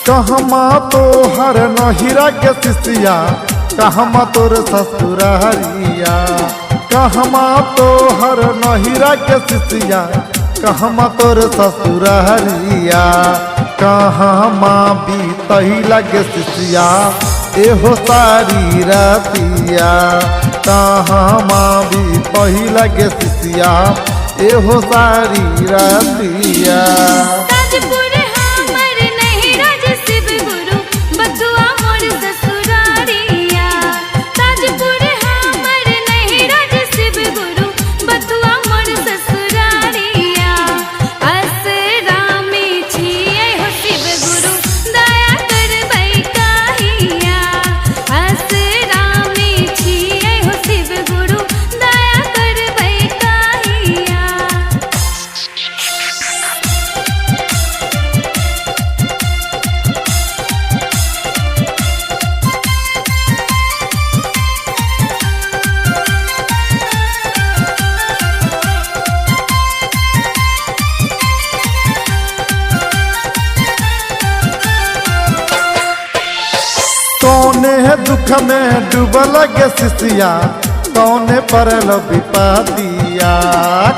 कहमा तो हर नहिरा के शिष्या, कहमा तोर ससुरहरिया। कहमा तो हर नहिरा के शिष्या, कहमा तोर ससुरहरिया। कहमा बीतही लगे शिष्या, एहो सारी रतिया। कहमा बीतही लगे शिष्या, एहो सारी रतिया। कौने दुख में डूबल गे शिष्या, कौने परल विपतिया।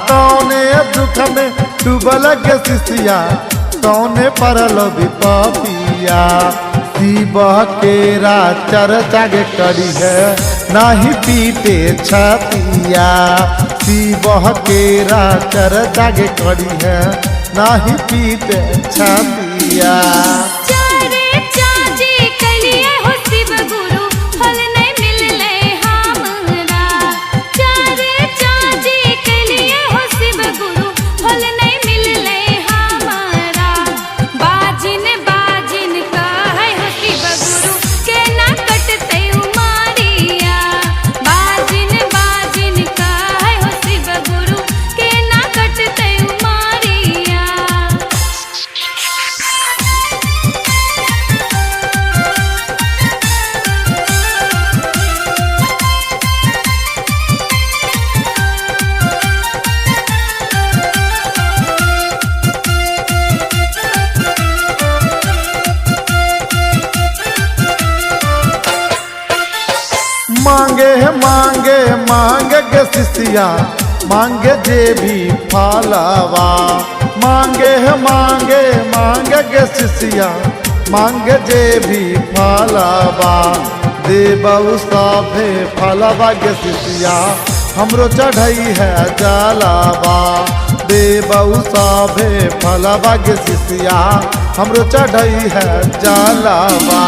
कौने दुख में डूबल गे शिष्या, कौने परल विपतिया। शिव के चर्चा गे करी है, नाही पीटे छतिया। शिव के चर्चा गे करी है, नाही पीटे छतिया। मांगे मांगे मांगे गे शिष्या, मांगे जे भी फलवा। मांगे मांगे मांगे गे शिष्या, मांगे जे भी फलवा। देबऊ सभे फलवा गे शिष्या, हमरो चढ़ई है जलवा। देबऊ सभे फलवा गे शिष्या, हमरो चढ़ई है जलवा।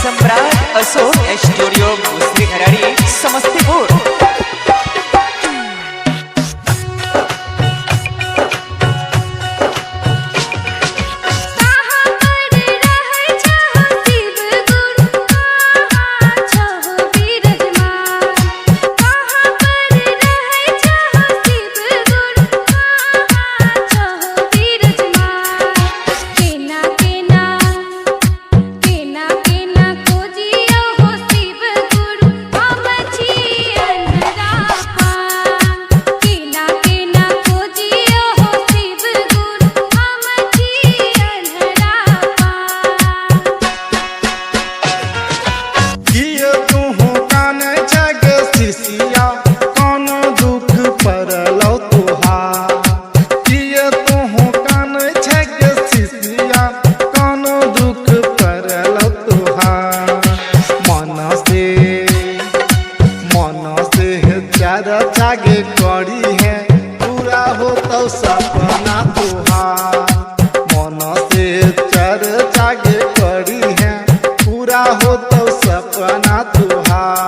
सम्राट अशोक स्टूडियो मुसरी घरारी समस्तीपुर। केना को जियो हो शिव अपना तुहार।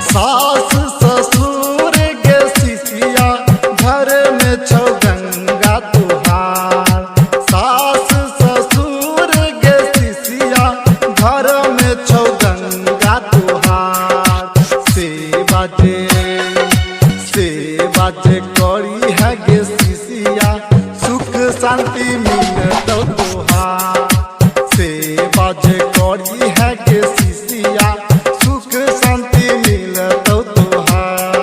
सास ससुर के शिष्या घर में छौ गंगा तुहार। सास ससुर के शिष्या घर में छौ गंगा तुहार। सेवा जे करी है गे शिष्या सुख शांति मिलतौ तुहार। सेवा जे करी है गे शिष्या सुख शांति मिलतौ तुहार।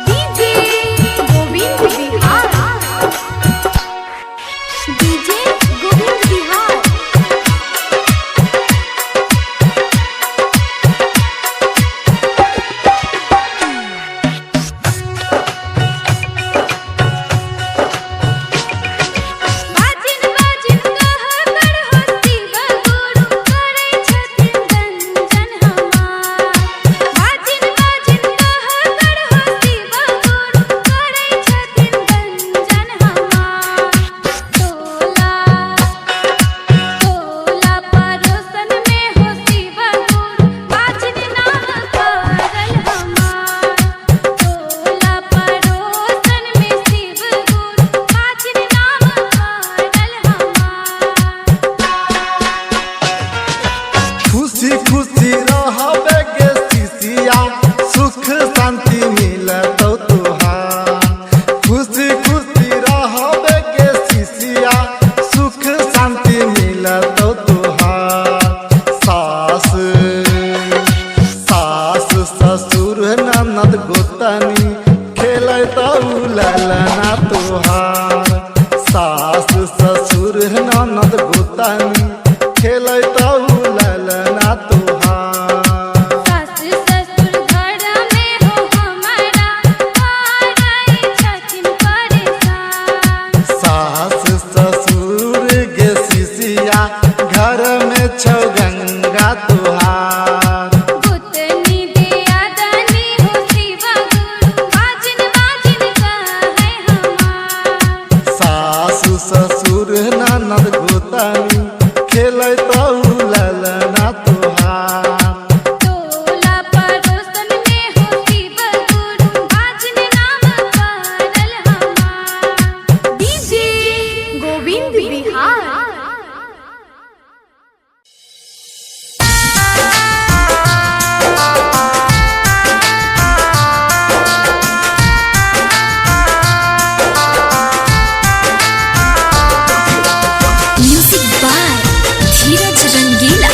DJ Govind Bihar, DJ Govind Bihar. बाजिन बाजिन कह कर होती बगुरु करे छथिन गंजन हमार। बाजिन बाजिन कह कर होती बगुरु करे छथिन गंजन हमार। टोला टोला परोसन में होती बगुरु बाजिन नाम करल हमार। टोला परोसन में शिव गुरु बाजिन नाम करल हमार। खुशी खुशी रहबे गे शिष्या सुख शांति मिलतौ तुहार। खुशी खुशी रहबे गे शिष्या सुख शांति मिलतौ तुहार। सास ससुर ननद गोतनी खेलतौ ललना तुहार। सास ससुर ननद गोतनी खेलतौ ललना तुहार। सास ससुर घर में हो हमारा आए छथिन परेशान। सास ससुर गे शिष्या घर में छौ गंगा तुहार। गोतनी दियादनी हो शिव गुरु बाजिन बाजिन कहे हमार। सास ससुर ननद गोतनी खेलतौ ललना तुहार। टोला परोसन में हो शिव गुरु बाजिन नाम करल हमार। DJ Govind Bihar. Music by Dhiraj Rangila.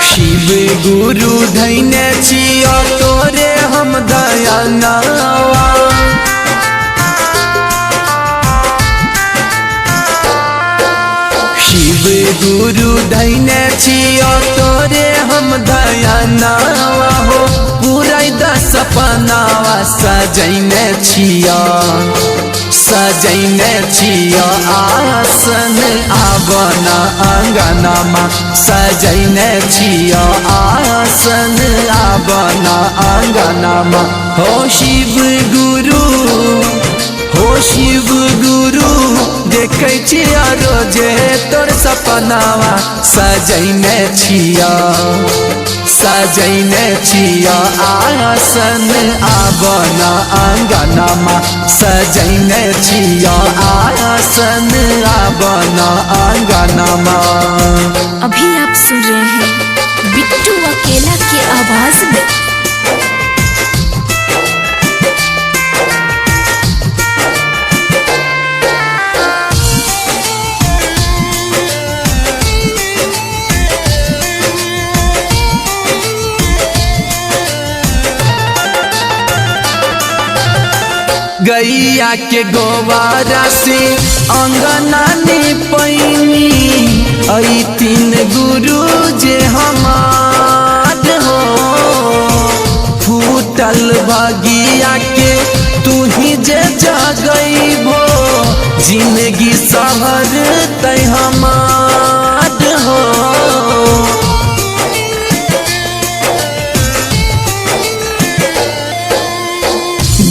Shiv गुरु धैने छियो तोरे हम दयानवा। शिव गुरु धैने छियो तोरे हम दयानवा हो। पूरा दस सपनावा सजैने छियो सजैने छियो आसन आवन अंगनमा। सजैने छियो आसन आवन अंगनमा। हो शिव गुरु दे देखे छिया रोजे तोर सपनावा सजैने छिया सजैने छिया आसन आबना अंगनमा सजैने छिया आसन आबना अंगनमा। अभी आप सुन रहे हैं बिट्टू अकेला के आवाज में। गैया के गोबारा से अंगना पैनी आई तीन गुरु जे हमार हो फूटल बगिया के तू ही जे जगैबो जिंदगी सहर तय हमार हो।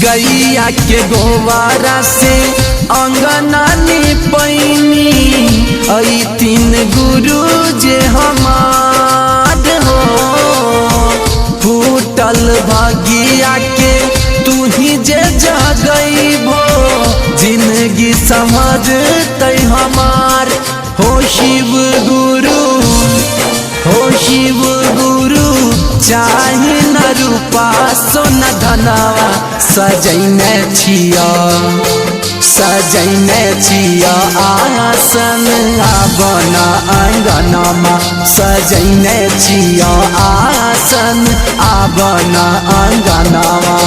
गैया के गोबारा से अंगना पैनी आई तीन गुरु जे हमार हो फूटल भागिया के तू ही जे जगैबो जिंदगी समझ तय हमार हो शिव गुरु चाहे न रूपा सोना धनवा सजैने छिया सजैने छिया आसन आबना अंगनमा सजैने छिया आसन आबना अंगनमा।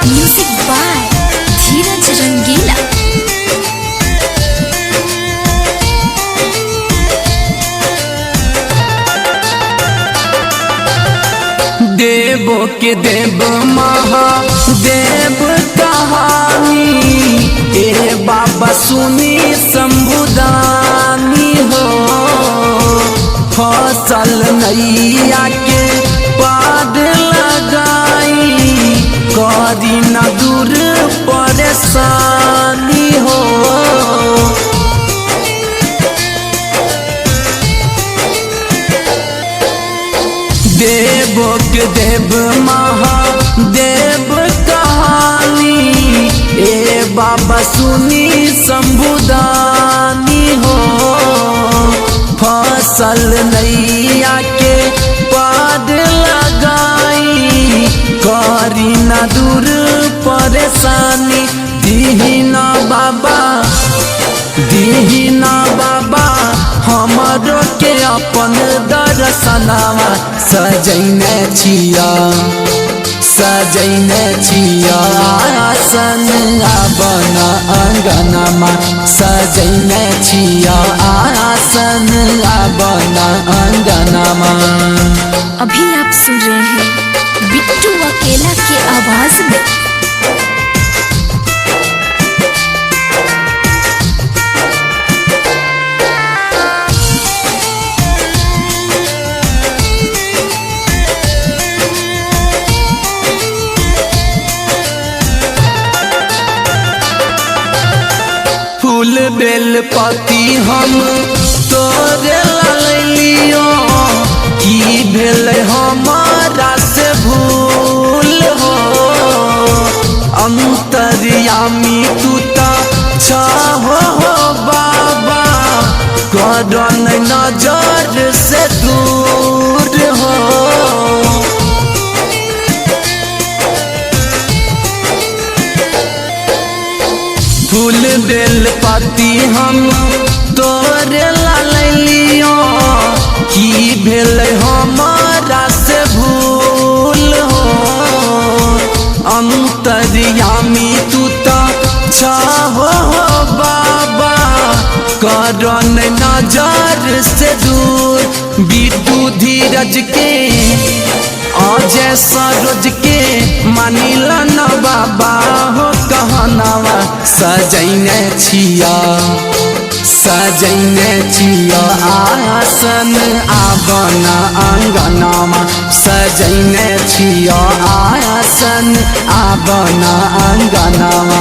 म्यूजिक बाय धीरज रंगीला। देवो के देव महादेव कहानी ए बाबा सुनी शंभुदानी हो फसल नैया के पाद लगाई करी न दूर परेशानी हो। देवो के देव महादेव कहानी ए बाबा सुनी शंभुदानी हो फसल नैया के पाद लगाई करी न दूर परेशानी दीना बाबा हमारो के अपन दर्शनवा सजैने छिया आसन आबना अंगनमा सजैने छिया आसन आबना अंगनमा। अभी आप सुन रहे हैं बिट्टू अकेला के आवाज में। फूल बेल पति हम तोरे लियो की भेल हमारा से भूल हो अंतर्यामी तू ता चाहो हो बाबा करन नजर से दूर हो। फूल बेल पति हम तोरे लियो की भेल हमारा से भूल हो अंतर्यामी तू ता चाहो हो बाबा करन नजर से दूर। बिट्टू धीरज के अजय सरोज के मानिला न बाबा हो कहनावा सजैने छिया सजैने छियो आसन आबन अंगनामा सजैने छियो आसन आबन अंगनामा।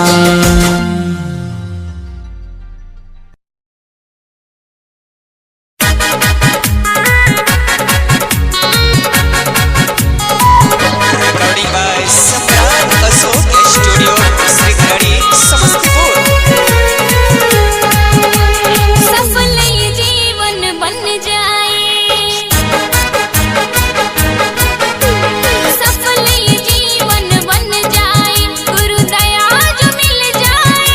Recording by Samrat Ashok studio Shrikhadi Samastipur. सफल ये जीवन बन जाए, सफल ये जीवन बन जाए, गुरु दया जो मिल जाए,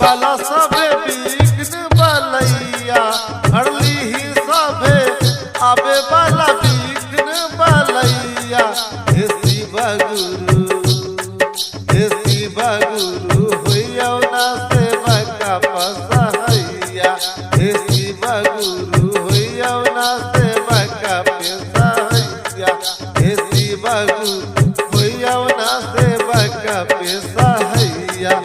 पाला सभे विघ्न बलैया हरली ही सभे आबे वाला विघ्न बलैया। हे शिव गुरु होइयो ना सेवा का पसहैया। हे शिव गुरु होइयो ना सेवा का पेशहैया। हे शिव गुरु होइयो ना सेवा का पेशहैया।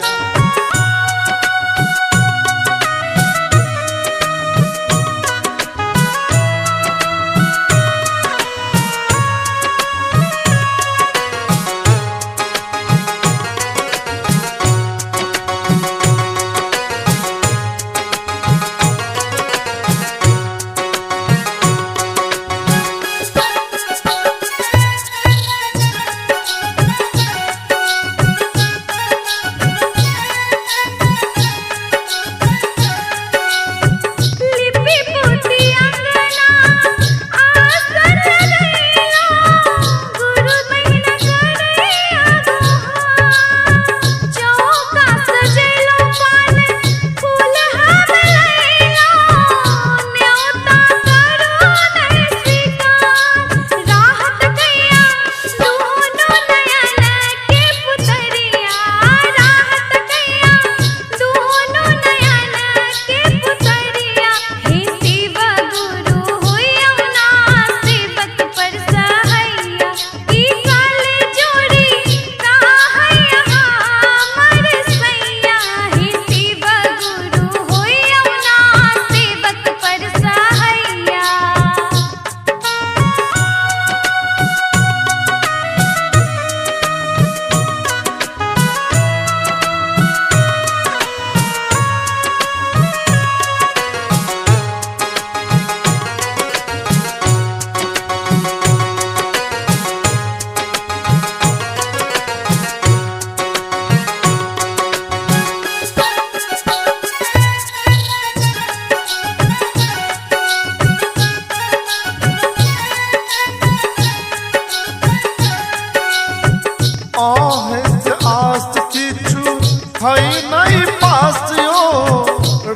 है नहीं पास यो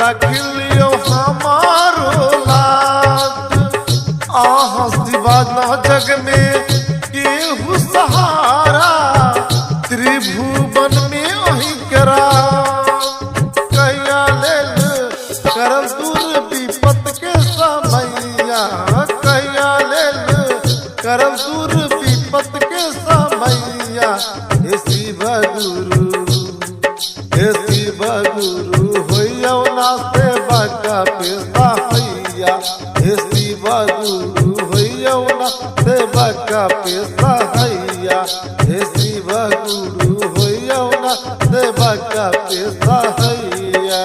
रख लियो हमारो लाज। हस्तीबाज न जग में केहू सहारा त्रिभुवन में वही करा। कैया लेल करल दूर विपत के समैया। कैया लेल करल दूर विपत के समैया। हे शिव गुरु होइयो ना सेवा का पेशहैया। हे शिव गुरु होइयो ना सेवा का पेशहैया। हे शिव गुरु होइयो ना सेवा का पेशहैया।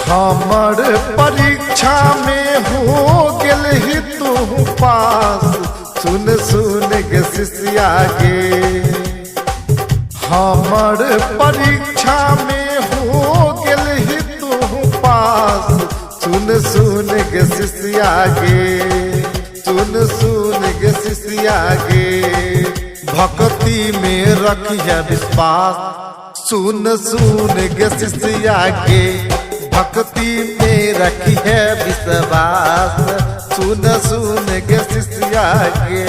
हमर परीक्षा में हो गेल ही तू पास। सुन सुन गे शिष्या गे हमर परीक्षा में हो गेल ही तू पास। सुन सुन गे शिष्या गे सुन सुन गे शिष्या गे भक्ति में रखिए विश्वास। सुन सुन गे शिष्या गे भक्ति में रखिए विश्वास। सुन सुन गे शिष्या गे।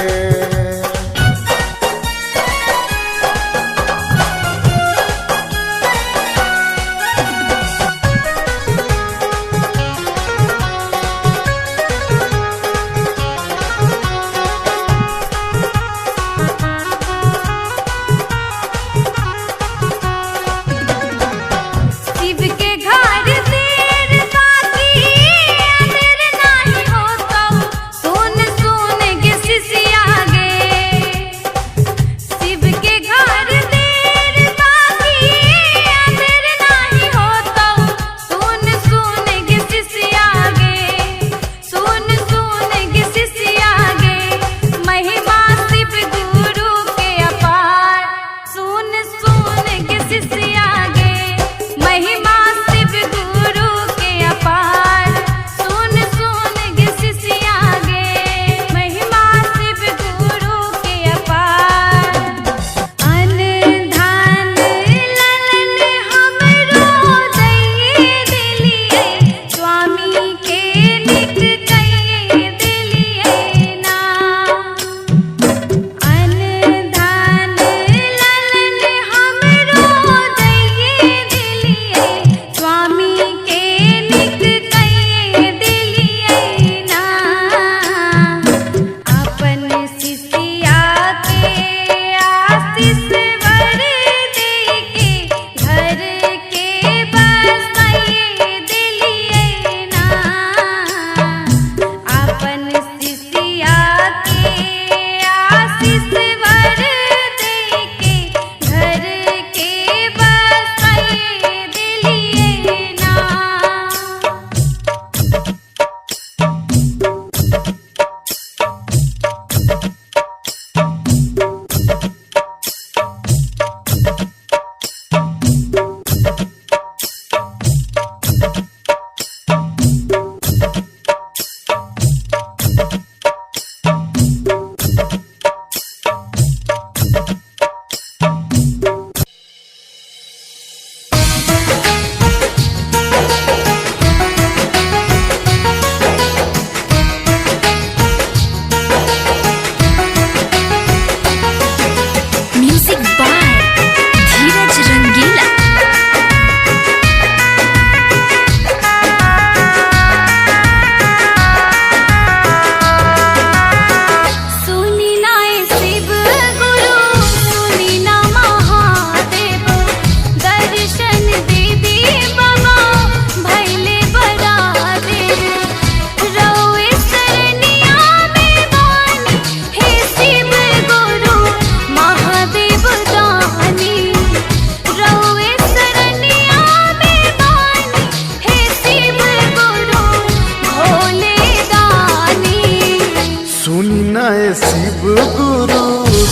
शिव गुरु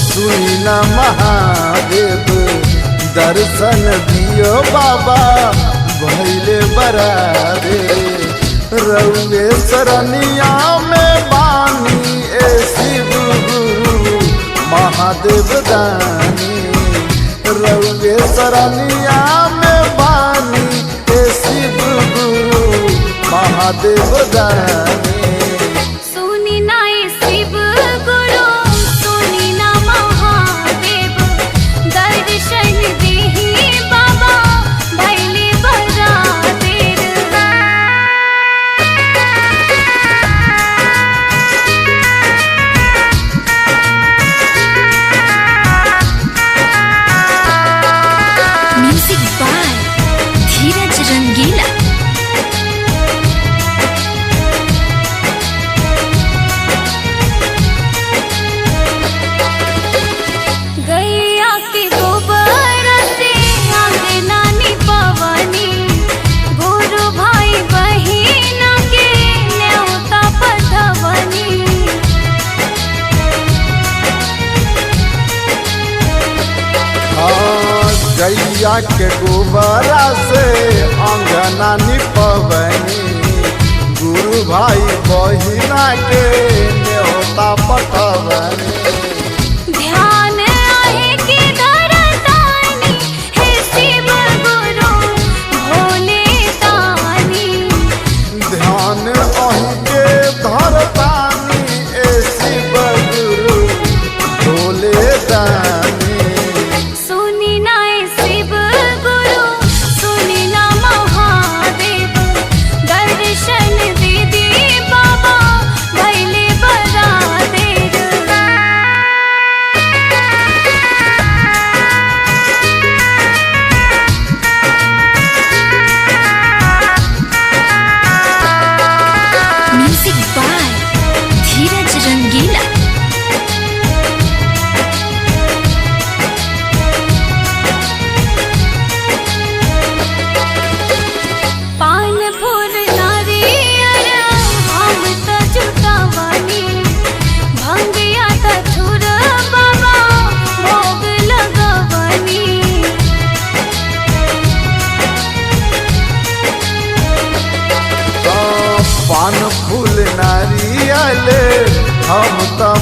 सुनिना महादेव दर्शन दियो बाबा भैले बरारे रउए शरणिया में बानी ए शिव गुरु महादेव दानी रउए शरणिया में बानी ए शिव गुरु महादेव दानी। गैया के गोबरा से अंगना निपवनी गुरु भाई बहिना के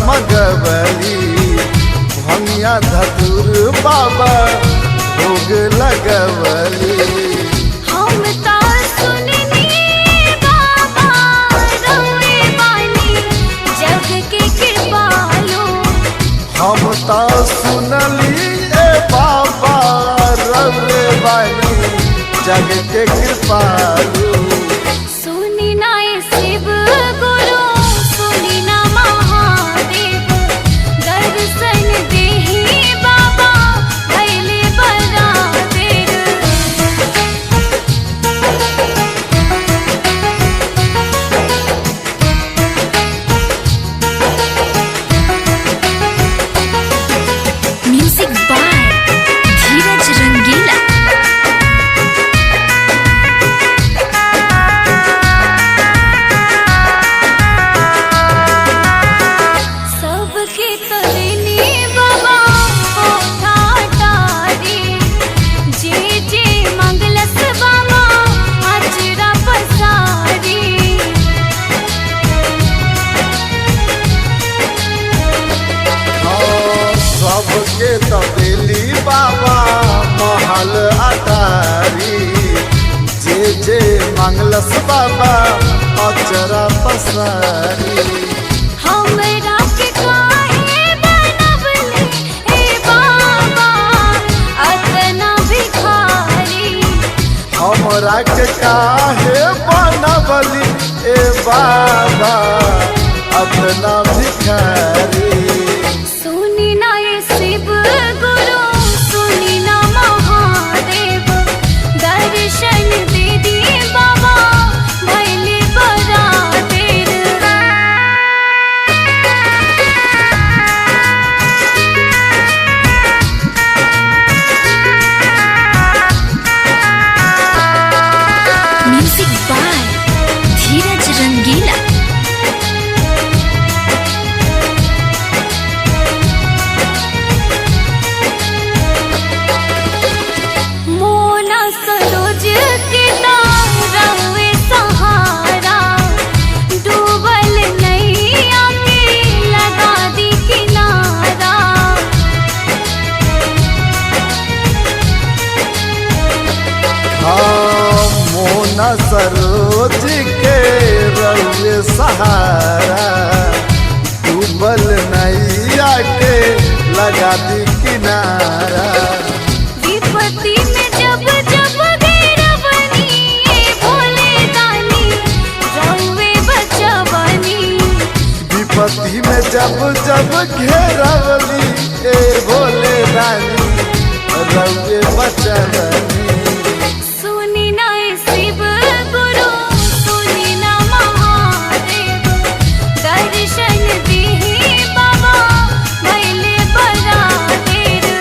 मंगवली भंगिया धतुर बाबा भोग लगवली। हम ता सुननी बाबा रउए बानी जग के कृपालु। हम ता सुनली ए बाबा रउए बानी जग के कृपालु। सुनी ना ए शिव गुरु सुनी ना महादेव दर्शन देहि बाबा भइले बड़ा देर। म्यूजिक बाय धीरज रंगीला। सबके तोरनी बाबा ओठा टारी जे जे मंगलस बाबा अचरा पसारी। सबके तबेली बाबा महल अटारी जे जे मंगलस बाबा अचरा पसारी। हमरा के काहे बनवले ए बाबा अतना भिखारी। हमरा के काहे बनवली ए बाबा अपना भिखारी। सुनी ना ए शिव गुरु सुनी ना महादेव दर्शन दे दी बाबा भइले बड़ा देर। म्यूजिक बाय धीरज रंगीला। मोना सरोज के रउए सहारा डूबल नैया के लगा दी किनारा। हाँ मोना सरोज के रउए सहारा डूबल नैया के लगा दी किनारा। विपत्ति में जब जब गिरवनी भोले दानी रउए बचवनी। विपत्ति में जब जब घेरवली ए भोले रानी रउए बचवनी। सुनी ना ए शिव गुरु सुनी ना महादेव दर्शन देहि बाबा भइले बड़ा देर।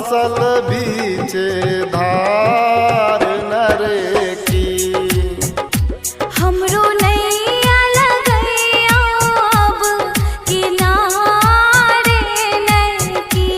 फसल बीचे धार नरे की हमरो नैया लगैया अब किनारे नैकी।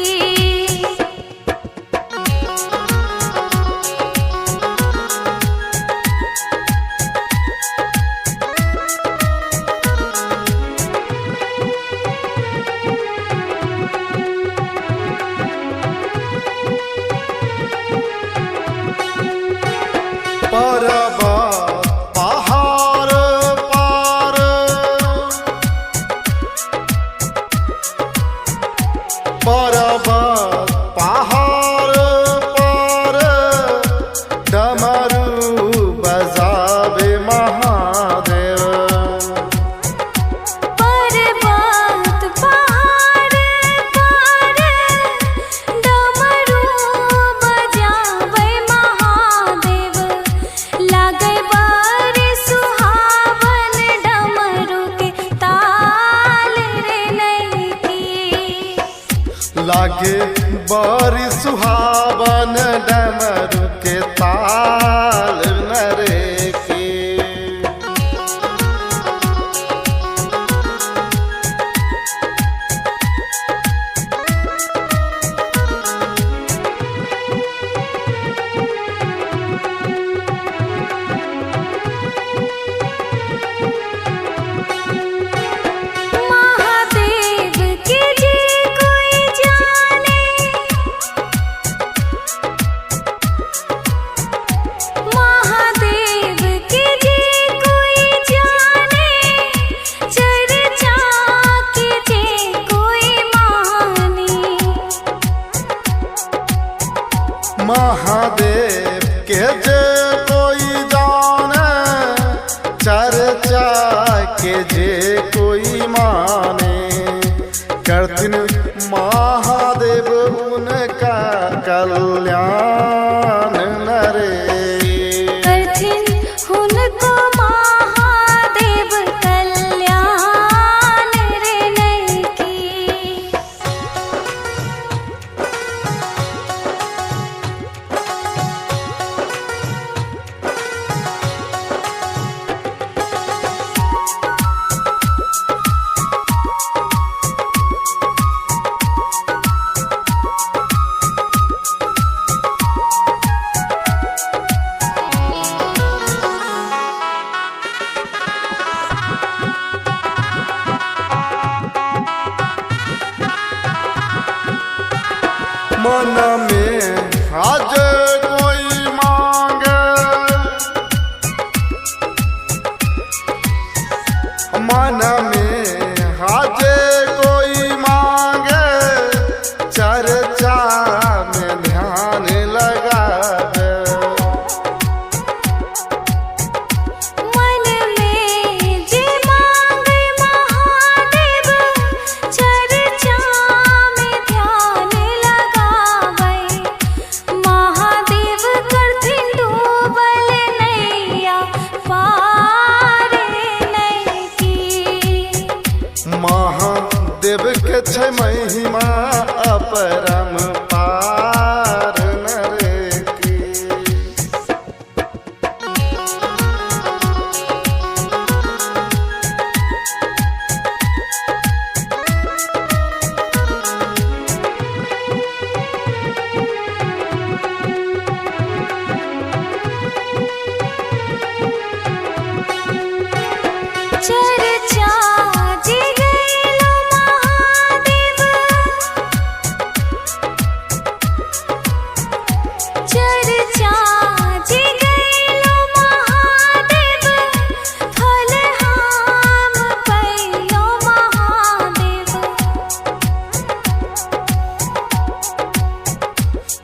बड़ी सुहावन डमरू के ताल नरे के। महादेव के जे कोई जाने, महादेव के जे कोई जाने, चर्चा के जे कोई माने। महादेव के जे कोई जाने, चर्चा के जे कोई माने। करथिन महादेव उनका कल्याण नरे। करथिन हुनको महादेव कल्याण रे नैकी। मन में आज कोई मांगे, मन में आज कोई मांगे, चर्चा में ध्यान लगावे। मन में जे मांगे महादेव, चर्चा में ध्यान लगावे। महादेव करथिन डूबल नैया पार नैकी। महादेव के छै महिमा अपरम पार नरे की। चर्चा जे गैलो महादेव, चर्चा जे गैलो महादेव, फल हम पैलो महादेव।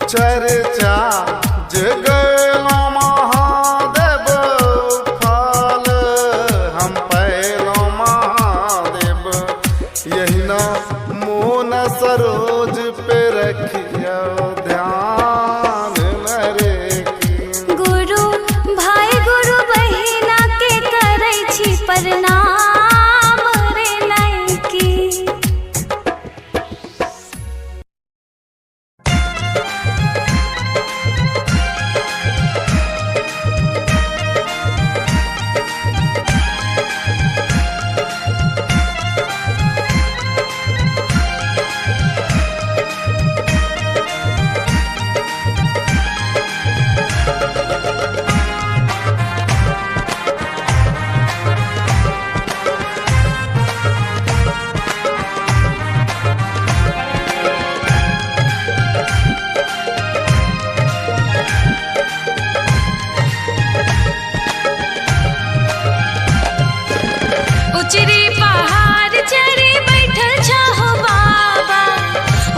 चर्चा जगलो महादेव, फल हम पैलो महादेव। यही ना मोन सरोज पे रखियो ध्यान नरे की। गुरु भाई गुरु बहिना के करै छी प्रणाम रे नैकी। उचरी पहाड़ चढ़ी बैठल छहो बाबा,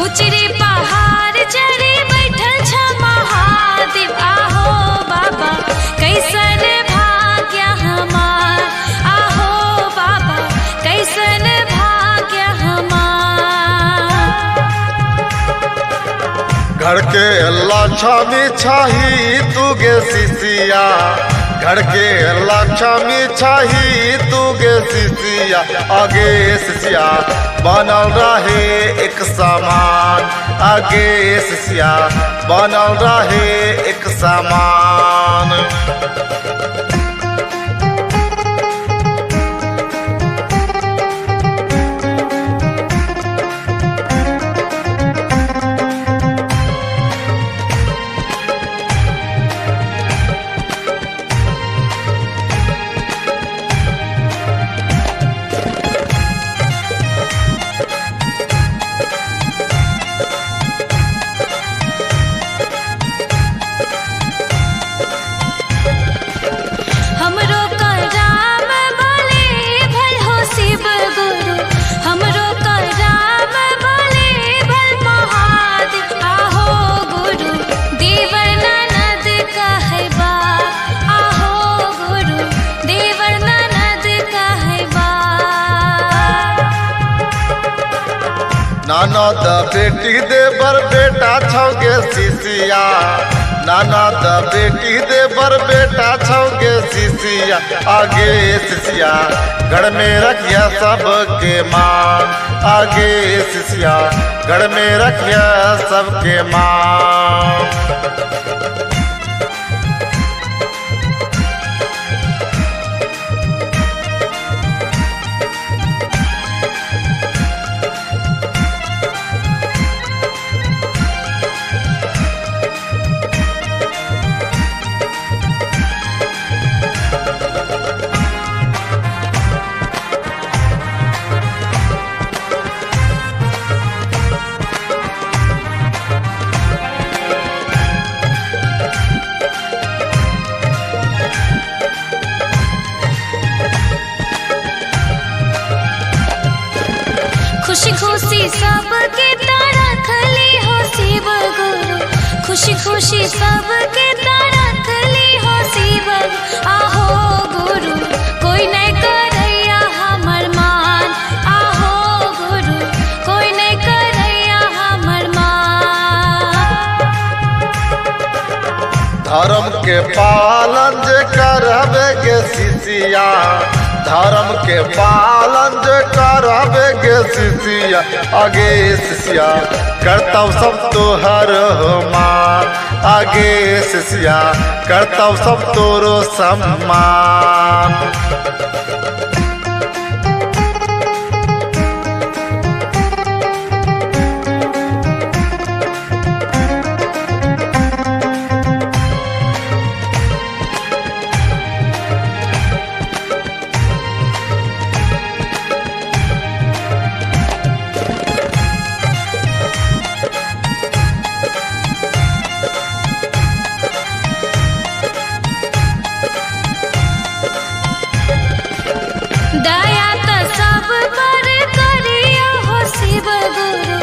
उचरी पहाड़ चढ़ी बैठल छ महादेव। आहो बाबा कैसन भाग्य हमार, आहो बाबा कैसन भाग्य हमार। घर के अल्लाह छावी छाही तुगे सिसिया, घर के लक्ष्मी छही तुगे शिष्या आगे शिष्या बनल रहे एक समान आगे शिष्या बनल रहे एक समान। ननद बेटी देवर बेटा छौगे शिष्या ननद बेटी देवर बेटा छौगे शिष्या आगे शिष्या घर में रखिया सबके मान आगे शिष्या घर में रखिया सबके मान। खुशी खुशी सबके तरख ली हो शिव गुरु खुशी खुशी सबके तरख ली हो शिव आहो गुरु कोई नहीं करैया हमर मान आहो गुरु कोई नहीं करैया हमर मान। धर्म के पालन जे करबे गे शिष्या धर्म के पालन जे करबे गे शिष्या आगे शिष्या करतव सब तोहर मान आगे शिष्या करतव सब तोरो सम्मान। दया तो सब पर करियो हो शिव गुरु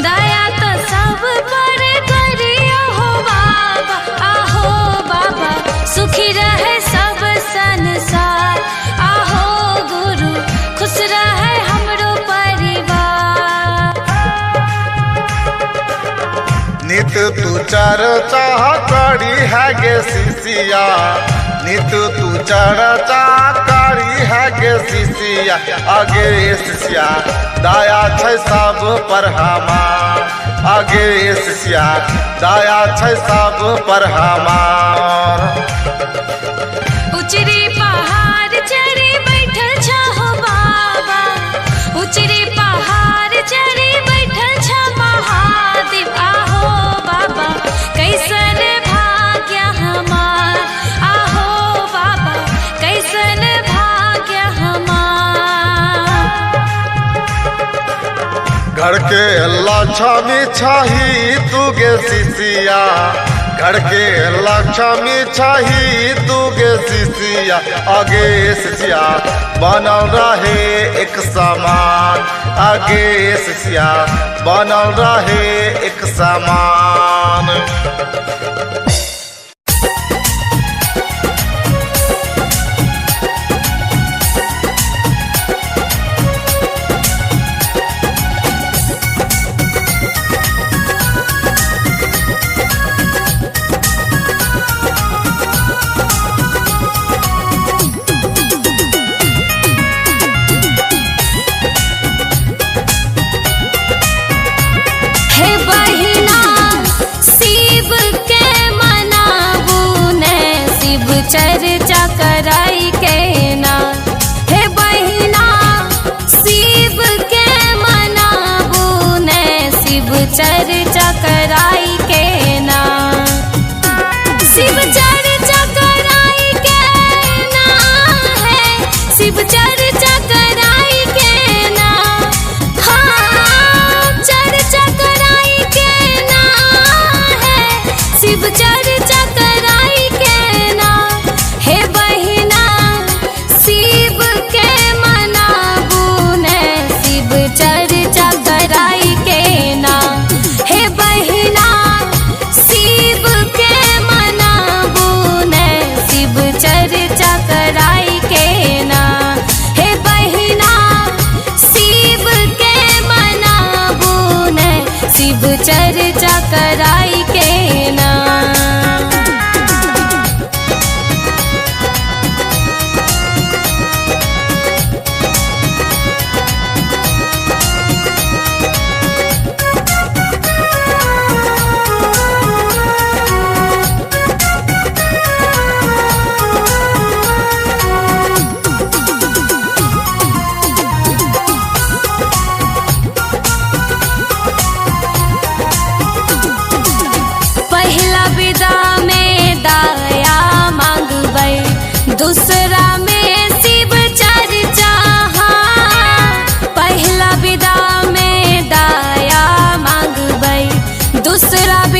दया तो सब पर करियो हो बाबा आहो बाबा सुखी रहे सब संसार आहो गुरु खुश रहे हमरो परिवार। नित तू चर्चा करी है गे शिष्या नित तू चर्चा करी है गे शिष्या आगे शिष्या दया छै सब पर हमार आगे शिष्या दया छै सब पर हमार। उचरी पहाड़ चढ़ी बैठल छ हो बाबा उचरी पहाड़ चढ़ी बैठल छ महादेव आहो बाबा कैसन भाग्य हमार आहो बाबा कैसन भाग्य हमार। घर के लक्ष्मी छही तुगे शिष्या घर के लक्ष्मी छही तुगे शिष्या आगे शिष्या बनल रहे एक समान आगे शिष्या बनल रहे एक समान।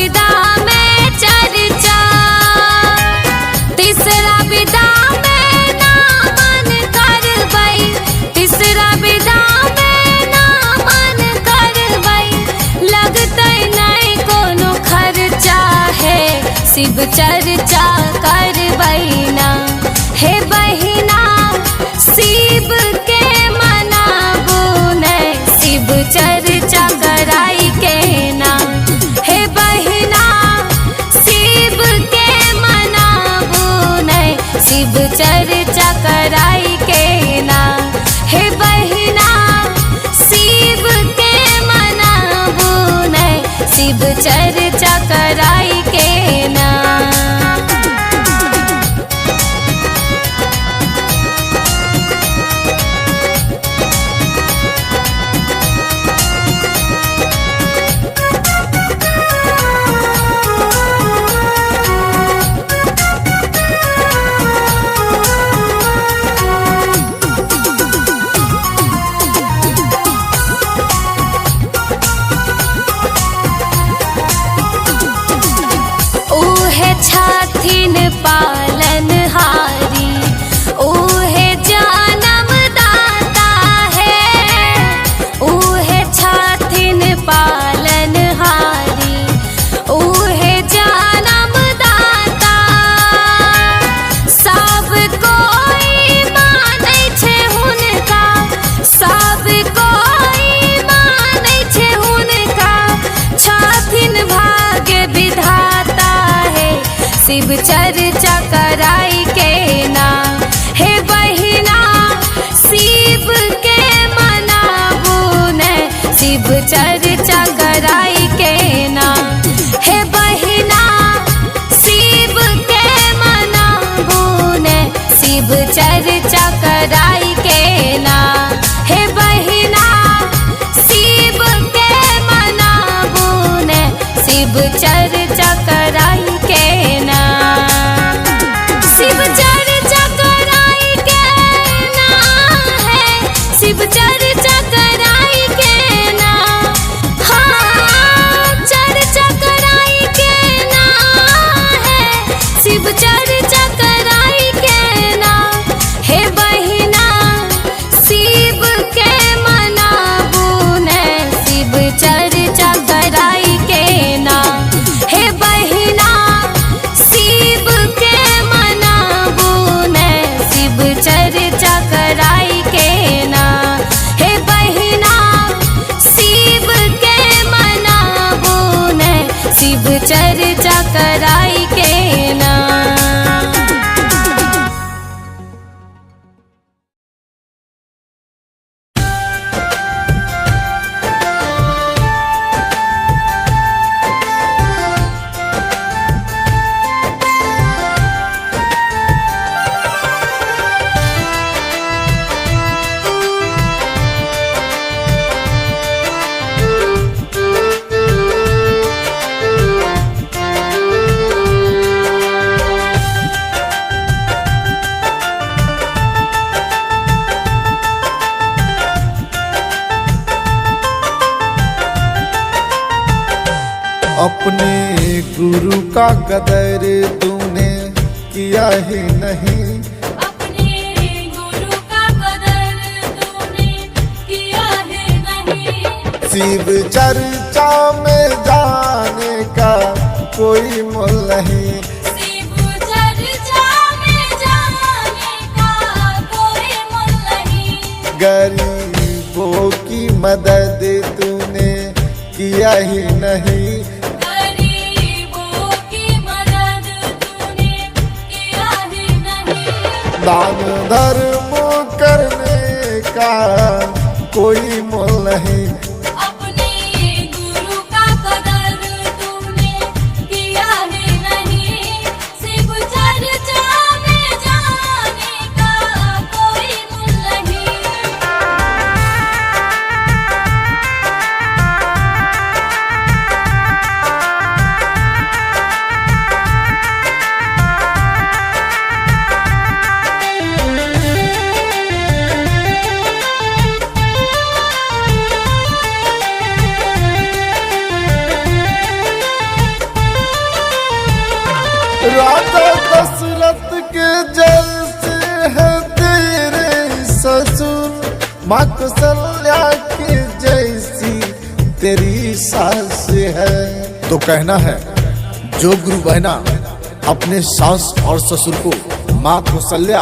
विदा में चर्चा, तीसरा विदा में नामन करबै, तीसरा विदा में नामन करबै, लगतै नहीं कोनो खर्चा है, शिव चर्चा करबै ना। हे बहिना शिव के मनाबू नहीं, शिव चर्चा कराई के ना। हे बहिना शिव के मनाबू नहीं, शिव चर्चा कराई के ना। हे बहिना शिव के मनाबू नहीं, शिव चर्चा कराई के ना। उहे छथिन पालनहारी, उहे जन्म दाता है, उहे छथिन पालनहारी, उहे जन्म दाता। सब कोई मानै छै हुनका, सब कोई मानै छै हुनका, छथिन भाग्य विधाता है, शिव चर्चा कराई के ना। हे बहिना शिव के मनाबू नहीं, शिव चर्चा कराई के ना। हे बहिना शिव के मनाबू नहीं, शिव चर्चा कराई के ना। हे बहिना शिव के मनाबू नहीं, शिव चर्चा कराई के ना। शिव चर्चा कराई के ना है, शिव चर्चा कराई के ना। हाँ चर्चा कराई के ना है, शिव चर्चा कराई के ना। हे बहिना शिव के मनाबू नहीं, शिव चर्चा कराई के ना। हे बहिना शिव के मनाबू नहीं, शिव चर्चा कराई के ना। हे बहिना शिव के मनाबू नहीं, शिव चर्चा कराई के ना। अपने गुरु का कदर तूने किया ही नहीं, अपने गुरु का कदर तूने किया है नहीं। शिव चर्चा में जाने का कोई मोल नहीं, शिव चर्चा में जाने का कोई मोल नहीं। गरीबों की मदद तूने किया ही नहीं, गरीबों की मदद तूने किया ही नहीं। दान धर्म करने का कोई मोल नहीं, अपने गुरु का कदर तूने किया ही नहीं। शिव चर्चा में जाने का कोई मोल नहीं। राजा दशरथ के जैसे है तेरे ससुर, माँ कौशल्या के जैसी तेरी सास है। तो कहना है जो गुरु बहना अपने सास और ससुर को माँ कौशल्या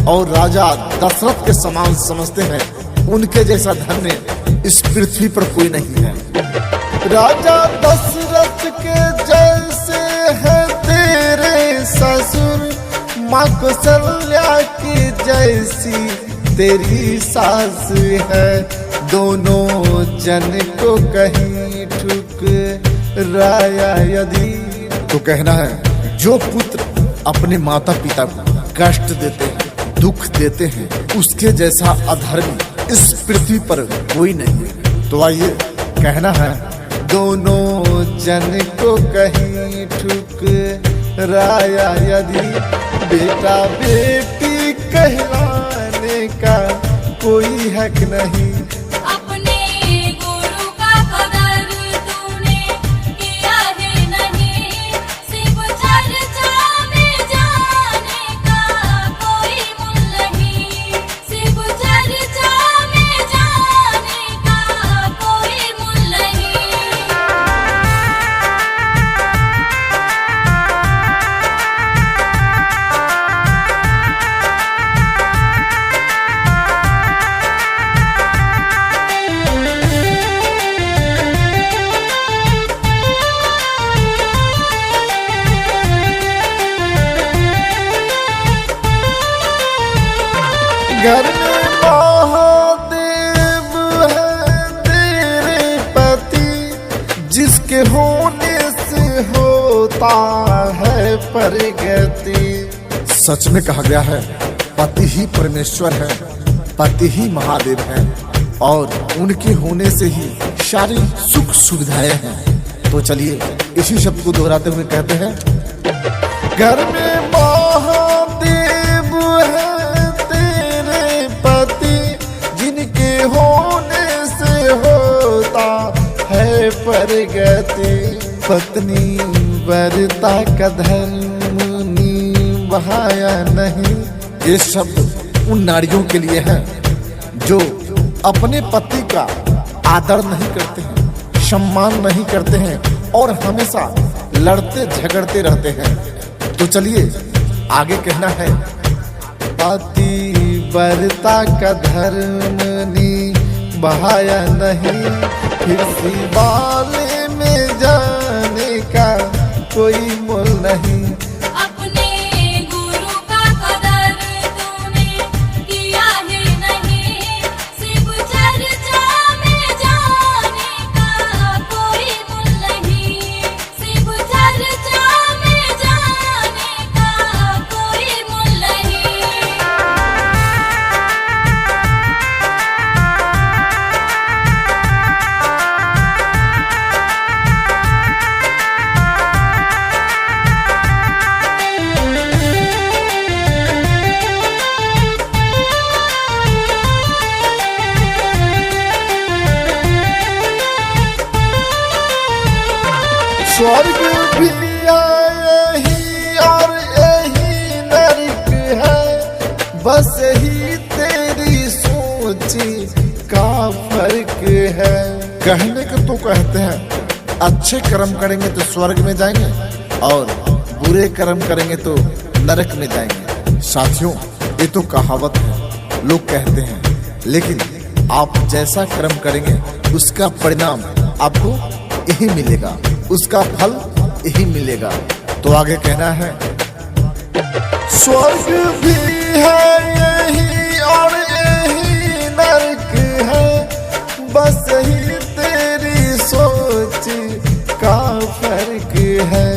और राजा दशरथ के समान समझते हैं, उनके जैसा धन्य इस पृथ्वी पर कोई नहीं है। राजा दशरथ के जैसे है तेरे ससुर, माँ कौशल्या की जैसी तेरी सास है। दोनों जन को कहीं ठुकराया यदि, तो कहना है जो पुत्र अपने माता पिता को कष्ट देते हैं, दुख देते हैं, उसके जैसा अधर्मी इस पृथ्वी पर कोई नहीं है। तो आइए कहना है दोनों जन को कहीं ठुकराया यदि, बेटा बेटी कहलाने का कोई हक नहीं। अपने गुरु का कदर तूने किया है नहीं, शिव चर्चा में जाने का कोई मूल नहीं, शिव चर्चा में जाने का कोई मूल नहीं। घर में महादेव है तेरे पति, जिसके होने से होता है प्रगति। सच में कहा गया है पति ही परमेश्वर है, पति ही महादेव है, और उनके होने से ही सारी सुख सुविधाएं हैं। तो चलिए इसी शब्द को दोहराते हुए कहते हैं, घर में महादेव है तेरे पति, जिनके होने से होता है प्रगति। पत्नी वरता का धर्म निभाया नहीं, ये शब्द उन नारियों के लिए है जो अपने पति का आदर नहीं करते हैं, सम्मान नहीं करते हैं और हमेशा लड़ते झगड़ते रहते हैं। तो चलिए आगे कहना है, पति वरता का धर्म निभाया नहीं, फिर शिवालय में जाने का कोई मोल नहीं। अपने गुरु का कदर तूने किया है नहीं, शिव चर्चा में जाने का कोई मूल नहीं, शिव चर्चा में जाने का कोई मूल नहीं। स्वर्ग भी यही और यही नरक है, बस ही तेरी सोची का फर्क है। कहने को तो कहते हैं अच्छे कर्म करेंगे तो स्वर्ग में जाएंगे और बुरे कर्म करेंगे तो नरक में जाएंगे। साथियों ये तो कहावत है, लोग कहते हैं, लेकिन आप जैसा कर्म करेंगे उसका परिणाम आपको यही मिलेगा, उसका फल यही मिलेगा। तो आगे कहना है, स्वर्ग भी है यही और यही नरक है, बस ही तेरी सोच का फर्क है।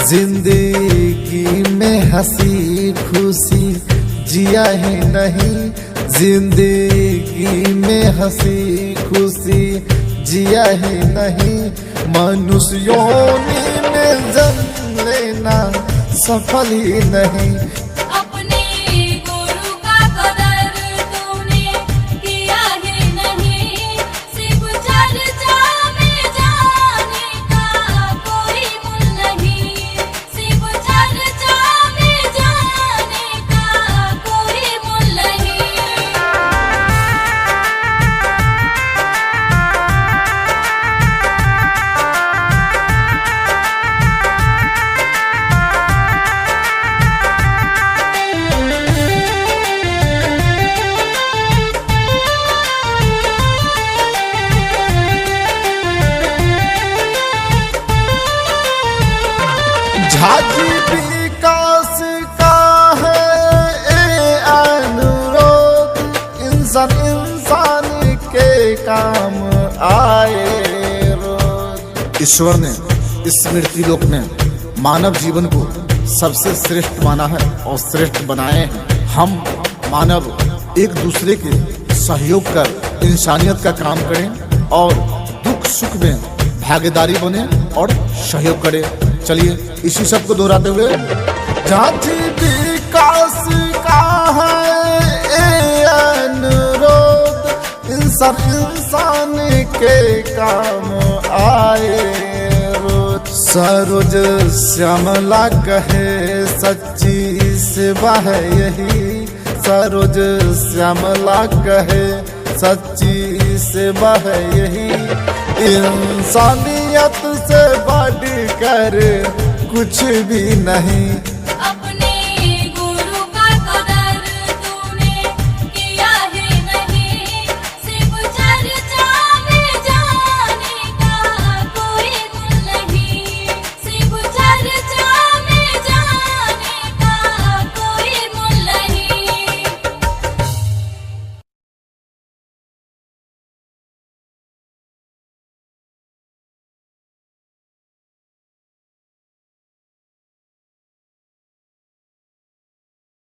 जिंदगी में हंसी खुशी जिया ही नहीं, जिंदगी में हंसी खुशी जिया ही नहीं, मनुष्य योनि में जन्म लेना सफल ही नहीं। अपने गुरु का कदर तूने किया है नहीं, शिव चर्चा में जाने का कोई मूल नहीं, शिव चर्चा झाजी विकास का है ये अनुरोध, इंसान इंसान के काम आए रोज। ईश्वर ने इस मृत्यु लोक में मानव जीवन को सबसे श्रेष्ठ माना है और श्रेष्ठ बनाए हैं। हम मानव एक दूसरे के सहयोग कर इंसानियत का काम करें और दुख सुख में भागीदारी बने और सहयोग करें। चलिए इसी सब को दोहराते हुए, झांसी विकास का है ये अनुरोध, इंसान इंसान के काम आए रोज। सरोज श्यामला कहे सच्ची सेवा है यही, सरोज श्यामला कहे सच्ची सेवा है यही। इंसानियत से बढ़कर कुछ भी नहीं,